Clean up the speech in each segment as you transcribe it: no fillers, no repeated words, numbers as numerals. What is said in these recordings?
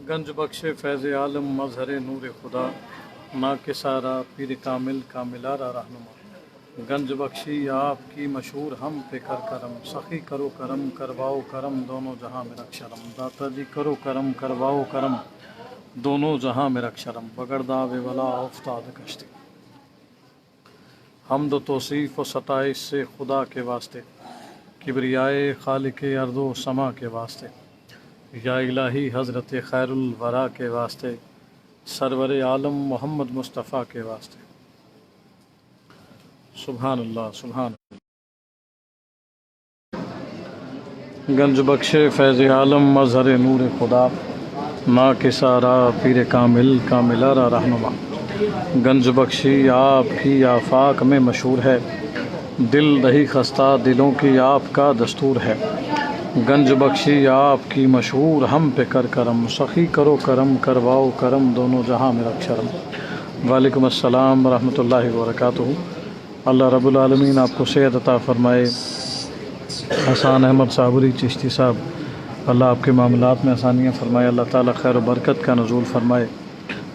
گنج بخش فیض عالم مظہر نور خدا نا کے سارا پیر کامل کاملارا رہنما گنج بخشی آپ کی مشہور ہم پہ کر کرم سخی کرو کرم کرواؤ کرم دونوں جہاں میں رکھ شرم داتا جی کرو کرم کرواؤ کرم دونوں جہاں میں رکھ شرم بگڑدا ولا افتاد کشتی حمد و توصیف و ستائش سے خدا کے واسطے کبریائے خالق ارض و سما کے واسطے یا الہی حضرت خیر الورا کے واسطے سرور عالم محمد مصطفیٰ کے واسطے سبحان اللہ سبحان اللہ۔ گنج بخش فیض عالم مظہر نور خدا نا کے سارا پیر کامل کاملارا رہنما گنج بخشی آپ کی آفاق میں مشہور ہے دل رہی خستہ دلوں کی آپ کا دستور ہے گنج بخشی آپ کی مشہور ہم پہ کر کرم سخی کرو کرم کرواؤ کرم دونوں جہاں میں رکھ شرم۔ وعلیکم السلام ورحمۃ اللہ وبرکاتہ۔ اللہ رب العالمین آپ کو صحت عطا فرمائے۔ حسان احمد صابری چشتی صاحب اللہ آپ کے معاملات میں آسانیاں فرمائے، اللہ تعالیٰ خیر و برکت کا نزول فرمائے۔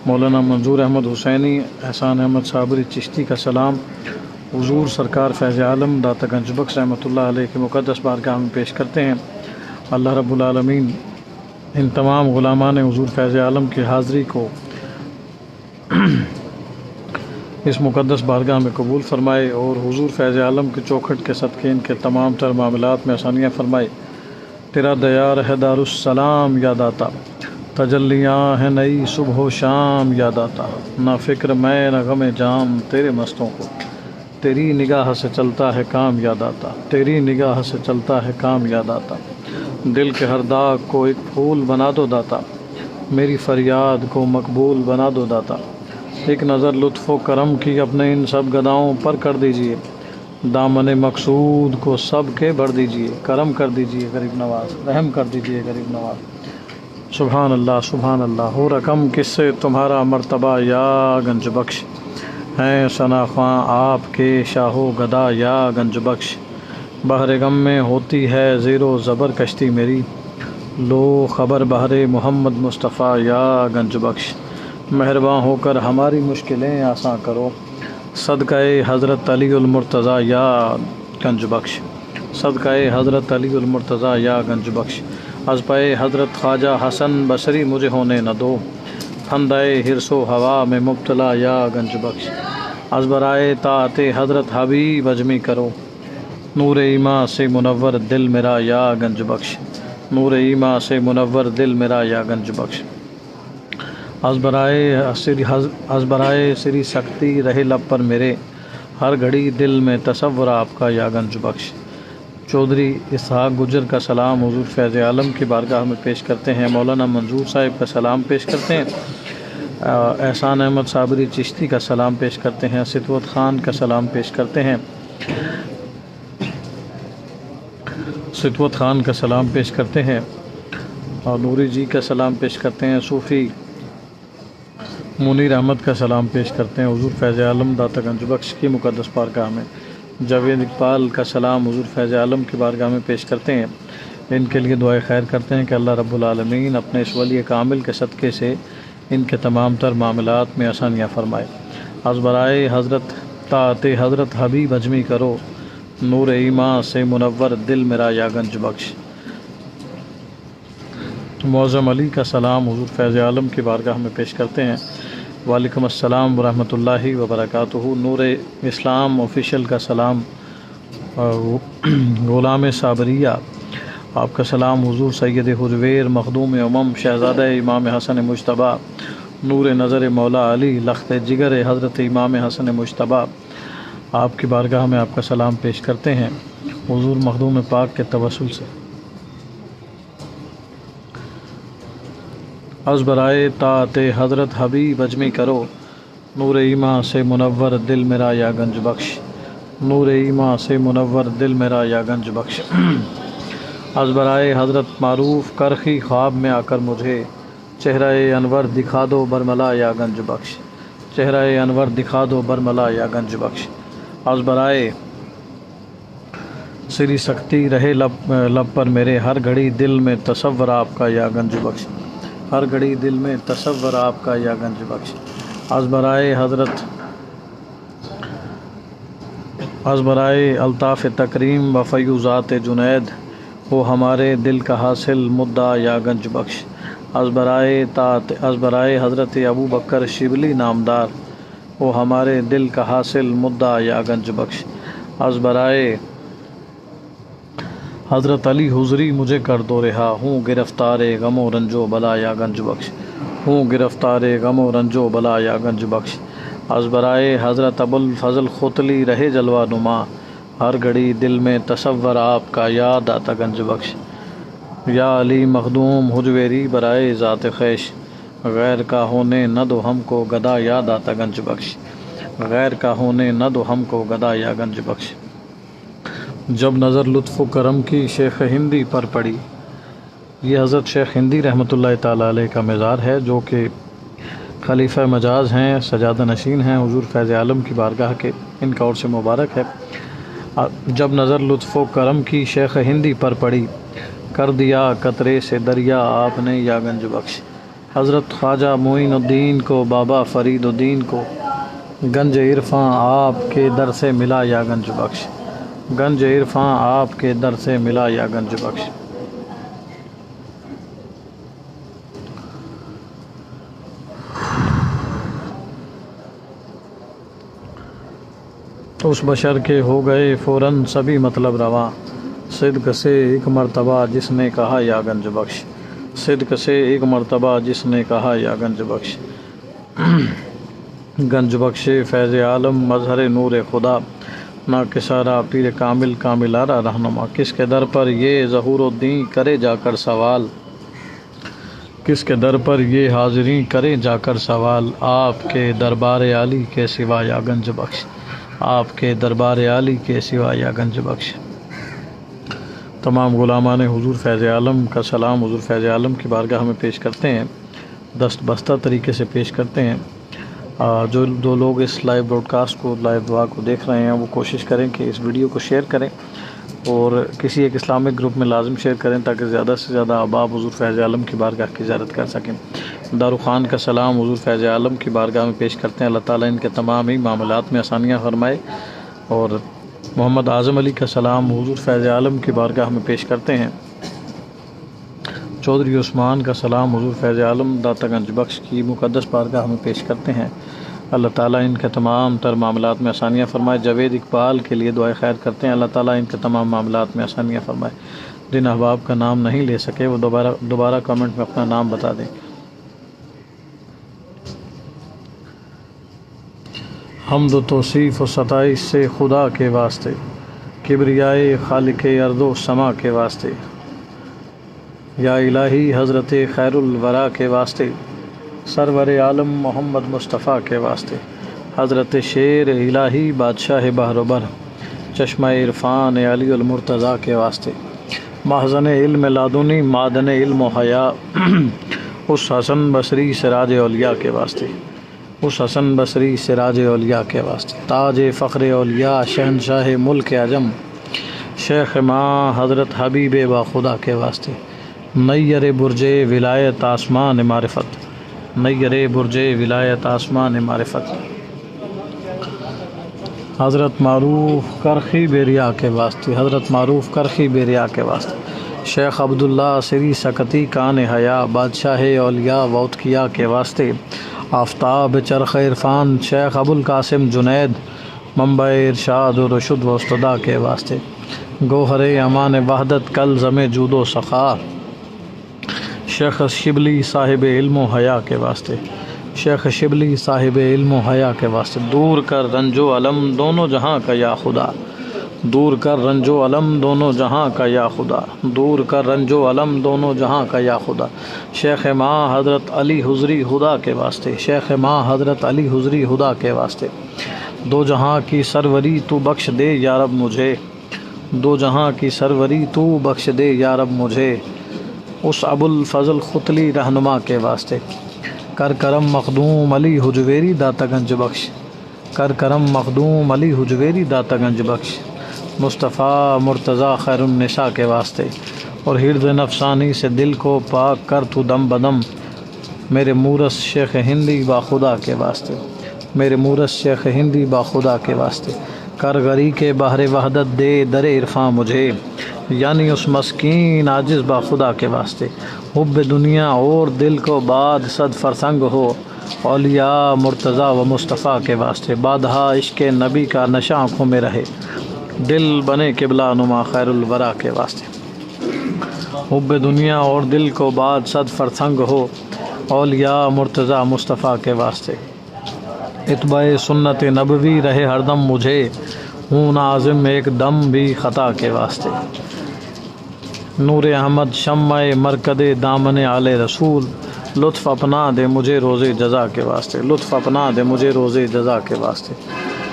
مولانا منظور احمد حسینی احسان احمد صابری چشتی کا سلام حضور سرکار فیض عالم داتا گنج بخش رحمۃ اللہ علیہ کے مقدس بارگاہ میں پیش کرتے ہیں۔ اللہ رب العالمین ان تمام غلامان حضور فیض عالم کی حاضری کو اس مقدس بارگاہ میں قبول فرمائے اور حضور فیض عالم کے چوکھٹ کے صدقے ان کے تمام تر معاملات میں آسانیاں فرمائے۔ تیرا دیار ہے دار السلام یاد آتا، تجلیاں ہیں نئی صبح و شام یاد آتا، نہ فکر میں نہ غم جام تیرے مستوں کو، تیری نگاہ سے چلتا ہے کام یاد آتا، تیری نگاہ سے چلتا ہے کام یاد آتا۔ دل کے ہر داغ کو ایک پھول بنا دو داتا، میری فریاد کو مقبول بنا دو داتا۔ ایک نظر لطف و کرم کی اپنے ان سب گداؤں پر کر دیجئے، دامن مقصود کو سب کے بڑھ دیجئے، کرم کر دیجئے غریب نواز، رحم کر دیجئے غریب نواز۔ سبحان اللہ سبحان اللہ۔ ہو رقم کس سے تمہارا مرتبہ یا گنج بخش، ہیں ثناخواں آپ کے شاہ و گدا یا گنج بخش۔ بحر غم میں ہوتی ہے زیر و زبر کشتی میری، لو خبر بحر محمد مصطفیٰ یا گنج بخش۔ مہرباں ہو کر ہماری مشکلیں آساں کرو، صدقہ حضرت علی المرتضیٰ یا گنج بخش، صدقہ حضرت علی المرتضیٰ یا گنج بخش۔ از پہ حضرت خواجہ حسن بصری مجھے ہونے نہ دو، پھندہ حرص و ہوا میں مبتلا یا گنج بخش۔ از برائے طاعت حضرت حبیب اجمی کرو، نور ایماں سے منور دل میرا یا گنج بخش، نور ایماں سے منور دل میرا یا گنج بخش۔ از برائے سری سختی رہے لب پر میرے، ہر گھڑی دل میں تصور آپ کا یا گنج بخش۔ چودھری اسحاق گجر کا سلام حضور فیض عالم کی بارگاہ میں پیش کرتے ہیں۔ مولانا منظور صاحب کا سلام پیش کرتے ہیں۔ احسان احمد صابری چشتی کا سلام پیش کرتے ہیں۔ ستوت خان کا سلام پیش کرتے ہیں۔ ستوت خان کا سلام پیش کرتے ہیں اور نوری جی کا سلام پیش کرتے ہیں۔ صوفی منیر احمد کا سلام پیش کرتے ہیں حضور فیض عالم داتا گنج بخش کی مقدس بارگاہ میں۔ جاوید اقبال کا سلام حضور فیض عالم کی بارگاہ میں پیش کرتے ہیں۔ ان کے لیے دعائے خیر کرتے ہیں کہ اللہ رب العالمین اپنے اس ولی کامل کے صدقے سے ان کے تمام تر معاملات میں آسانیاں فرمائے۔ از برائے حضرت طاعت حضرت حبیب اجمی کرو، نور ایماں سے منور دل میرا یا گنج بخش۔ معظم علی کا سلام حضور فیض عالم کی بارگاہ میں پیش کرتے ہیں۔ وعلیکم السلام ورحمۃ اللہ وبرکاتہ۔ نور اسلام آفیشیل کا سلام غلام صابریہ آپ کا سلام حضور سید حجویر مخدوم امم شہزادہ امام حسن مجتبیٰ نور نظر مولا علی لخت جگر حضرت امام حسن مجتبیٰ آپ کی بارگاہ میں آپ کا سلام پیش کرتے ہیں حضور مخدوم پاک کے توسل سے۔ از برائے طاعت حضرت حبیب اجمی کرو، نور ایماں سے منور دل میرا یا گنج بخش، نور ایماں سے منور دل میرا یا گنج بخش۔ از برائے حضرت معروف کرخی خواب میں آ کر مجھے، چہرہ انور دکھا دو برملا یا گنج بخش، چہرہ انور دکھا دو برملا یا گنج بخش۔ از برائے سری سختی رہے لب پر میرے، ہر گھڑی دل میں تصور آپ کا یا گنج بخش۔ ہر گھڑی دل میں تصور آپ کا یا گنج بخش، از برائے الطاف تکریم و فیوزات جنید، وہ ہمارے دل کا حاصل مدعا یا گنج بخش، از برائے حضرت ابو بکر شبلی نامدار، وہ ہمارے دل کا حاصل مدعا یا گنج بخش، از برائے حضرت علی حضری مجھے کر دو رہا، ہوں گرفتار غم و رنج و بلا یا گنج بخش، ہوں گرفتار غم و رنج و بلا یا گنج بخش، از برائے حضرت ابو الفضل ختلی رہے جلوہ نما، ہر گھڑی دل میں تصور آپ کا یاد آتا گنج بخش، یا علی مخدوم حجویری برائے ذات خیش، غیر کا ہونے نہ دو ہم کو گدا یاد آتا گنج بخش، غیر کا ہونے نہ دو ہم کو گدا یا گنج بخش، جب نظر لطف و کرم کی شیخ ہندی پر پڑی۔ یہ حضرت شیخ ہندی رحمۃ اللہ تعالیٰ علیہ کا مزار ہے، جو کہ خلیفہ مجاز ہیں، سجادہ نشین ہیں حضور فیض عالم کی بارگاہ کے، ان کا عرص مبارک ہے۔ جب نظر لطف و کرم کی شیخ ہندی پر پڑی، کر دیا قطرے سے دریا آپ نے یا گنج بخش، حضرت خواجہ معین الدین کو بابا فرید الدین کو گنج عرفاں آپ کے در سے ملا یا گنج بخش، گنج عرفاں آپ کے در سے ملا یا گنج بخش، اس بشر کے ہو گئے فوراً سبھی مطلب رواں، صدق سے ایک مرتبہ جس نے کہا یا گنج بخش، صدق سے ایک مرتبہ جس نے کہا یا گنج بخش، گنج بخش فیض عالم مظہر نور خدا، نا کسارا پیر کامل کاملارہ رہنما، کس کے در پر یہ ظہور الدین کرے جا کر سوال، کس کے در پر یہ حاضرین کرے جا کر سوال، آپ کے دربار عالی کے سوا یا گنج بخش، آپ کے دربار عالی کے سوا یا گنج بخش، تمام غلامان حضور فیض عالم کا سلام حضور فیض عالم کی بارگاہ میں پیش کرتے ہیں، دست بستہ طریقے سے پیش کرتے ہیں۔ جو لوگ اس لائیو براڈ کاسٹ کو، لائیو دعا کو دیکھ رہے ہیں، وہ کوشش کریں کہ اس ویڈیو کو شیئر کریں اور کسی ایک اسلامک گروپ میں لازم شیئر کریں، تاکہ زیادہ سے زیادہ احباب حضور فیض عالم کی بارگاہ کی زیارت کر سکیں۔ دارخان کا سلام حضور فیض عالم کی بارگاہ میں پیش کرتے ہیں، اللہ تعالیٰ ان کے تمام ہی معاملات میں آسانیاں فرمائے، اور محمد اعظم علی کا سلام حضور فیض عالم کی بارگاہ میں پیش کرتے ہیں۔ چودھری عثمان کا سلام حضور فیض عالم داتا گنج بخش کی مقدس بارگاہ میں پیش کرتے ہیں، اللہ تعالیٰ ان کے تمام تر معاملات میں آسانیاں فرمائے۔ جاوید اقبال کے لیے دعائے خیر کرتے ہیں، اللہ تعالیٰ ان کے تمام معاملات میں آسانیاں فرمائے۔ جن احباب کا نام نہیں لے سکے وہ دوبارہ کمنٹ میں اپنا نام بتا دیں۔ حمد و توصیف و ستائش سے خدا کے واسطے، کبریائے خالق ارض و سما کے واسطے، یا الہی حضرت خیر الورا کے واسطے، سرور عالم محمد مصطفیٰ کے واسطے، حضرت شیر الہی بادشاہ بحر و بر، چشمہ عرفان علی المرتضیٰ کے واسطے، محضن علم لادنی معدن علم و حیا، اس حسن بصری سراج اولیاء کے واسطے، اس حسن بصری سراج اولیاء کے واسطے، تاج فخر اولیاء شہنشاہ ملک عجم، شیخ ماں حضرت حبیب با خدا کے واسطے، نیر برج ولایت آسمان معرفت، نیر برج ولایت آسمان معرفت، حضرت معروف کرخی بیریا کے واسطے، حضرت معروف کرخی بیریا کے واسطے، شیخ عبداللہ سری سکتی کان حیا بادشاہ اولیاء ووتکیا کے واسطے، آفتاب چرخ عرفان شیخ ابو القاسم جنید منبع ارشاد و رشد و استدا کے واسطے، گوہر امان وحدت کلزم جود و سخا شیخ شبلی صاحب علم و حیا کے واسطے، شیخ شبلی صاحب علم و حیا کے واسطے، دور کر رنج و علم دونوں جہاں کا یا خدا، دور کر رنج و علم دونوں جہاں کا یا خدا، دور کر رنج و علم دونوں جہاں کا یا خدا، شیخ ماں حضرت علی حضری خدا کے واسطے، شیخ ماں حضرت علی حضری خدا کے واسطے، دو جہاں کی سروری تو بخش دے یا رب مجھے، دو جہاں کی سروری تو بخش دے یا رب مجھے، اس ابو الفضل ختلی رہنما کے واسطے، کر کرم مخدوم علی حجویری داتا گنج بخش، کر کرم مخدوم علی حجویری داتا گنج بخش، مصطفیٰ مرتضیٰ خیر النساء کے واسطے، اور ہرد نفسانی سے دل کو پاک کر تو دم بدم، میرے مورس شیخ ہندی با خدا کے واسطے، میرے مورس شیخ ہندی با خدا کے واسطے، کر غری کے بحر وحدت دے در عرفاں مجھے، یعنی اس مسکین عاجز با خدا کے واسطے، حب دنیا اور دل کو بعد صد فرسنگ ہو، اولیاء مرتضیٰ و مصطفیٰ کے واسطے، بادہا عشق نبی کا نشہ آنکھوں میں رہے، دل بنے قبلہ نما خیر الورا کے واسطے، حب دنیا اور دل کو بعد صد فرسنگ ہو، اولیاء مرتضیٰ مصطفیٰ کے واسطے، اتباع سنت نبوی رہے ہر دم مجھے، ہوں ناظم ایک دم بھی خطا کے واسطے، نور احمد شمع مرکد دامن آل رسول، لطف اپنا دے مجھے روز جزا کے واسطے، لطف اپنا دے مجھے روز جزا کے واسطے،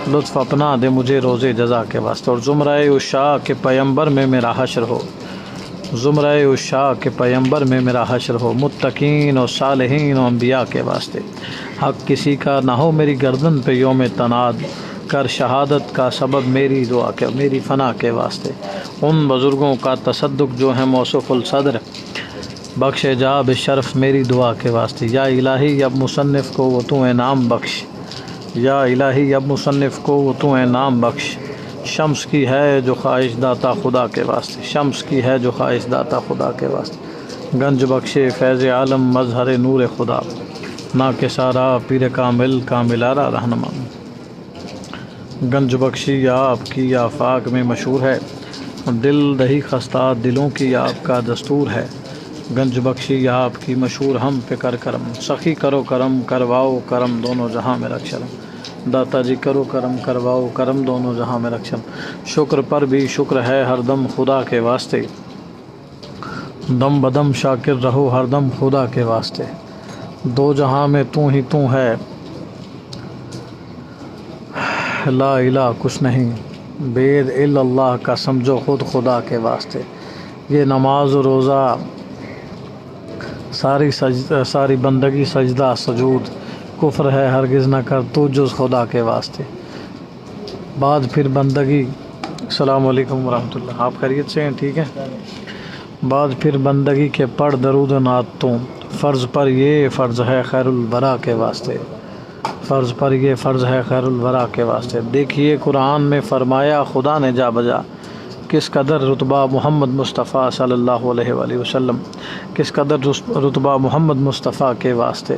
لطف اپنا دے مجھے روز جزا کے واسطے، اور زمرہ عشاق کے پیمبر میں میرا حشر ہو، زمرہ عشاق کے پیمبر میں میرا حشر ہو، متقین اور صالحین و انبیاء کے واسطے، حق کسی کا نہ ہو میری گردن پہ یوم تناد، کر شہادت کا سبب میری دعا کے، میری فنا کے واسطے، ان بزرگوں کا تصدق جو ہے موصوف الصدر، بخش جا بشرف میری دعا کے واسطے، یا الہی اب مصنف کو وہ تو انعام بخش، یا الہی اب مصنف کو وہ تو انعام بخش، شمس کی ہے جو خواہش داتا خدا کے واسطے، شمس کی ہے جو خواہش داتا خدا کے واسطے، گنج بخشے فیض عالم مظہر نور خدا، نا کے سارا پیر کامل کاملارا رہنما، گنج بخشی آپ کی آفاق میں مشہور ہے، دل دہی خستہ دلوں کی آپ کا دستور ہے، گنج بخشی آپ کی مشہور ہم پہ کر کرم، سخی کرو کرم کرواؤ کرم دونوں جہاں میں رکھ شرم، داتا جی کرو کرم کرواؤ کرم دونوں جہاں میں رکھ شرم، شکر پر بھی شکر ہے ہر دم خدا کے واسطے، دم بدم شاکر رہو ہر دم خدا کے واسطے، دو جہاں میں تو ہی تو ہے، لا الہ کچھ نہیں، بید الا اللہ کا سمجھو خود خدا کے واسطے، یہ نماز و روزہ ساری بندگی سجدہ سجود، کفر ہے ہرگز نہ کر تو جز خدا کے واسطے، بعد پھر بندگی، السلام علیکم ورحمۃ اللہ، آپ خیریت سے ہیں؟ ٹھیک ہے، بعد پھر بندگی کے پڑھ درود و نعت تو، فرض پر یہ فرض ہے خیر الورا کے واسطے، فرض پر یہ فرض ہے خیر الورا کے واسطے، دیکھیے قرآن میں فرمایا خدا نے جا بجا، کس قدر رتبہ محمد مصطفیٰ صلی اللہ علیہ وآلہ وسلم، کس قدر رتبہ محمد مصطفیٰ کے واسطے،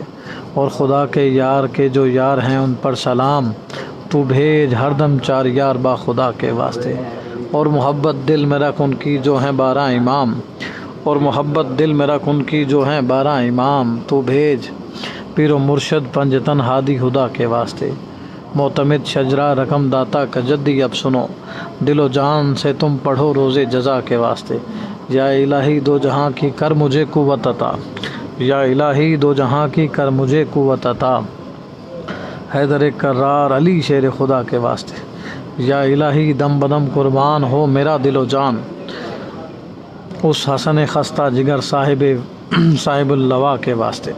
اور خدا کے یار کے جو یار ہیں ان پر سلام، تو بھیج ہر دم چار یار با خدا کے واسطے، اور محبت دل میں رکھ ان کی جو ہیں 12 امام، اور محبت دل میں رکھ ان کی جو ہیں 12 امام، تو بھیج پیر و مرشد پنجتن ہادی خدا کے واسطے، معتمد شجرا رقم داتا کا جدی اب سنو، دل و جان سے تم پڑھو روز جزا کے واسطے، یا الہی دو جہاں کی کر مجھے قوت عطا، یا الہی دو جہاں کی کر مجھے قوت عطا، حیدر کرار علی شیر خدا کے واسطے، یا الہی دم بدم قربان ہو میرا دل و جان، اس حسن خستہ جگر صاحب اللوا کے واسطے،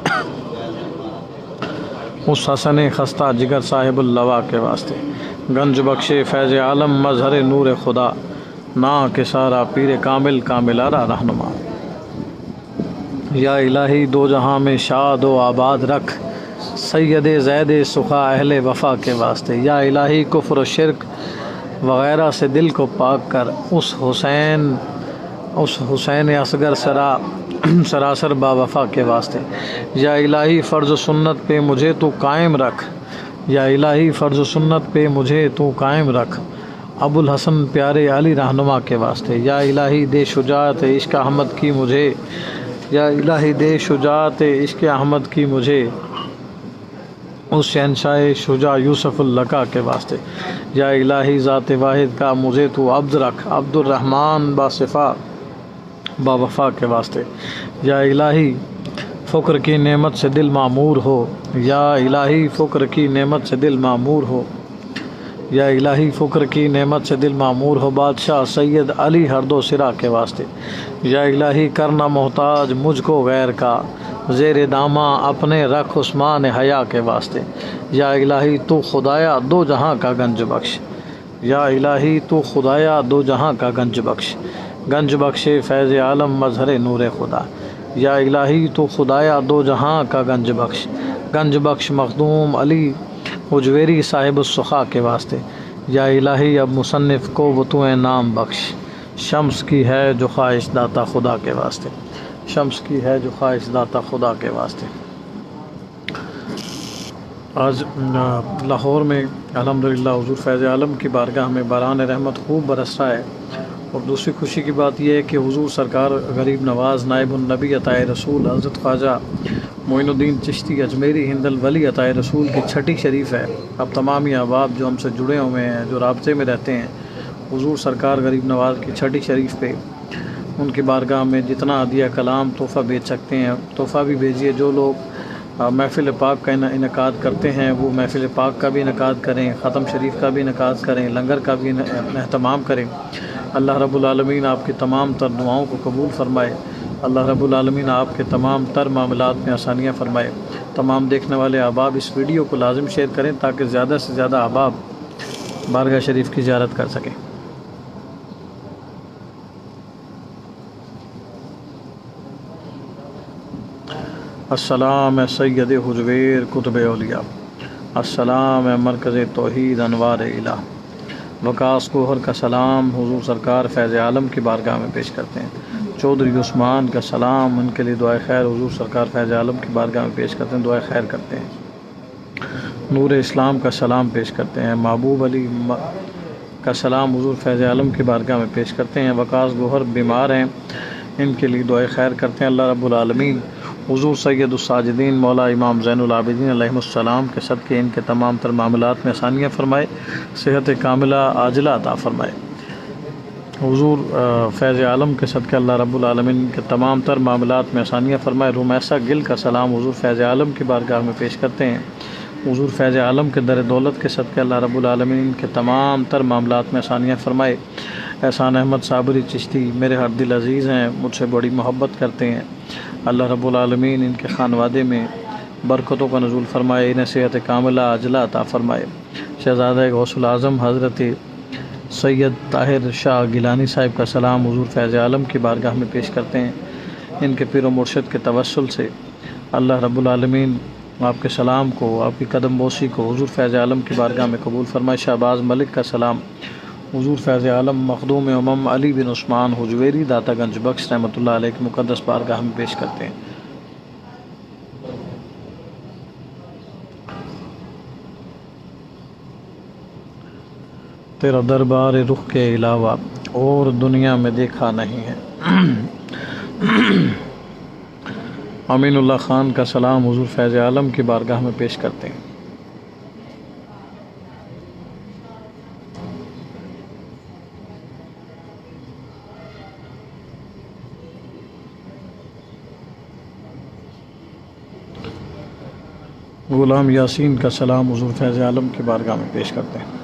اس حسن خستہ جگر صاحب اللوا کے واسطے، گنج بخشے فیض عالم مظہر نور خدا، نا کے سارا پیر کامل کاملارا رہنما، یا الہی دو جہاں میں شاد و آباد رکھ، سید زید سخا اہل وفا کے واسطے، یا الہی کفر و شرک وغیرہ سے دل کو پاک کر، اس حسین اصغر سراسر با وفا کے واسطے، یا الہی فرض و سنت پہ مجھے تو قائم رکھ، یا الہی فرض و سنت پہ مجھے تو قائم رکھ، ابو الحسن پیارے علی رہنما کے واسطے، یا الہی دے شجاعت عشق احمد کی مجھے، یا الہی دے شجاعت عشق احمد کی مجھے، اس شہنشاہ شجاع یوسف اللقا کے واسطے، یا الہی ذات واحد کا مجھے تو عبد رکھ، عبد الرحمن با صفا با وفا کے واسطے، یا الہی فقر کی نعمت سے دل معمور ہو، یا الہی فقر کی نعمت سے دل معمور ہو، یا الہی فقر کی نعمت سے دل معمور ہو، بادشاہ سید علی ہر دو سرا کے واسطے، یا الہی کرنا محتاج مجھ کو غیر کا، زیر داماں اپنے رکھ عثمان حیا کے واسطے، یا الہی تو خدایا دو جہاں کا گنج بخش، یا الہی تو خدایا دو جہاں کا گنج بخش، گنج بخشے فیض عالم مظہر نور خدا، یا الہی تو خدایا دو جہاں کا گنج بخش مخدوم علی حجویری صاحب السخا کے واسطے، یا الہی اب مصنف کو وہ تو نام بخش، شمس کی ہے جو خواہش داتا خدا کے واسطے، شمس کی ہے جو خواہش داتا خدا کے واسطے۔ آج لاہور میں الحمدللہ حضور فیض عالم کی بارگاہ میں باران رحمت خوب برس رہا ہے، اور دوسری خوشی کی بات یہ ہے کہ حضور سرکار غریب نواز نائب النبی عطائے رسول حضرت خواجہ معین الدین چشتی اجمیری ہند الولی عطائے رسول کی چھٹی شریف ہے۔ اب تمام یہ احباب جو ہم سے جڑے ہوئے ہیں، جو رابطے میں رہتے ہیں، حضور سرکار غریب نواز کی چھٹی شریف پہ ان کی بارگاہ میں جتنا عطیہ کلام تحفہ بھیج سکتے ہیں تحفہ بھی بھیجیے۔ جو لوگ محفل پاک کا انعقاد کرتے ہیں وہ محفل پاک کا بھی انعقاد کریں، ختم شریف کا بھی انعقاد کریں، لنگر کا بھی اہتمام کریں۔ اللہ رب العالمین آپ کی تمام تر دعاؤں کو قبول فرمائے، اللہ رب العالمین آپ کے تمام تر معاملات میں آسانیاں فرمائے۔ تمام دیکھنے والے احباب اس ویڈیو کو لازم شیئر کریں تاکہ زیادہ سے زیادہ احباب بارگاہ شریف کی زیارت کر سکیں۔ السلام سید حجویر قطب اولیاء، السلام مرکز توحید انوار الہ، وکاس گوہر کا سلام حضور سرکار فیض عالم کی بارگاہ میں پیش کرتے ہیں۔ چودھری عثمان کا سلام، ان کے لیے دعائے خیر حضور سرکار فیض عالم کی بارگاہ میں پیش کرتے ہیں، دعائے خیر کرتے ہیں۔ نور اسلام کا سلام پیش کرتے ہیں۔ محبوب علی کا سلام حضور فیض عالم کی بارگاہ میں پیش کرتے ہیں۔ وکاس گوہر بیمار ہیں، ان کے لیے دعائے خیر کرتے ہیں۔ اللہ رب العالمین حضور سید الساجدین مولا امام زین العابدین علیہ السلام کے صدقے ان کے تمام تر معاملات میں آسانیاں فرمائے، صحت کاملہ عاجلہ عطا فرمائے۔ حضور فیض عالم کے صدقے اللہ رب العالمین ان کے تمام تر معاملات میں آسانیاں فرمائے۔ رمیسہ گل کا سلام حضور فیض عالم کی بارگاہ میں پیش کرتے ہیں۔ حضور فیض عالم کے در دولت کے صدقے اللہ رب العالمین ان کے تمام تر معاملات میں آسانیاں فرمائے۔ احسان احمد صابری چشتی میرے ہر دل عزیز ہیں، مجھ سے بڑی محبت کرتے ہیں، اللہ رب العالمین ان کے خانوادے میں برکتوں کا نزول فرمائے، انہیں صحت کاملہ عاجلہ عطا فرمائے۔ شہزادہ غوث العظم حضرت سید طاہر شاہ گیلانی صاحب کا سلام حضور فیض عالم کی بارگاہ میں پیش کرتے ہیں۔ ان کے پیر و مرشد کے توسل سے اللہ رب العالمین آپ کے سلام کو، آپ کی قدم بوسی کو حضور فیض عالم کی بارگاہ میں قبول فرمائے۔ شہباز ملک کا سلام حضور فیض عالم مخدوم امم علی بن عثمان حجویری داتا گنج بخش رحمۃ اللہ علیہ کی مقدس بارگاہ میں پیش کرتے ہیں۔ تیرا دربار رخ کے علاوہ اور دنیا میں دیکھا نہیں ہے۔ امین اللہ خان کا سلام حضور فیض عالم کی بارگاہ میں پیش کرتے ہیں۔ غلام یاسین کا سلام حضور فیض عالم کی بارگاہ میں پیش کرتے ہیں۔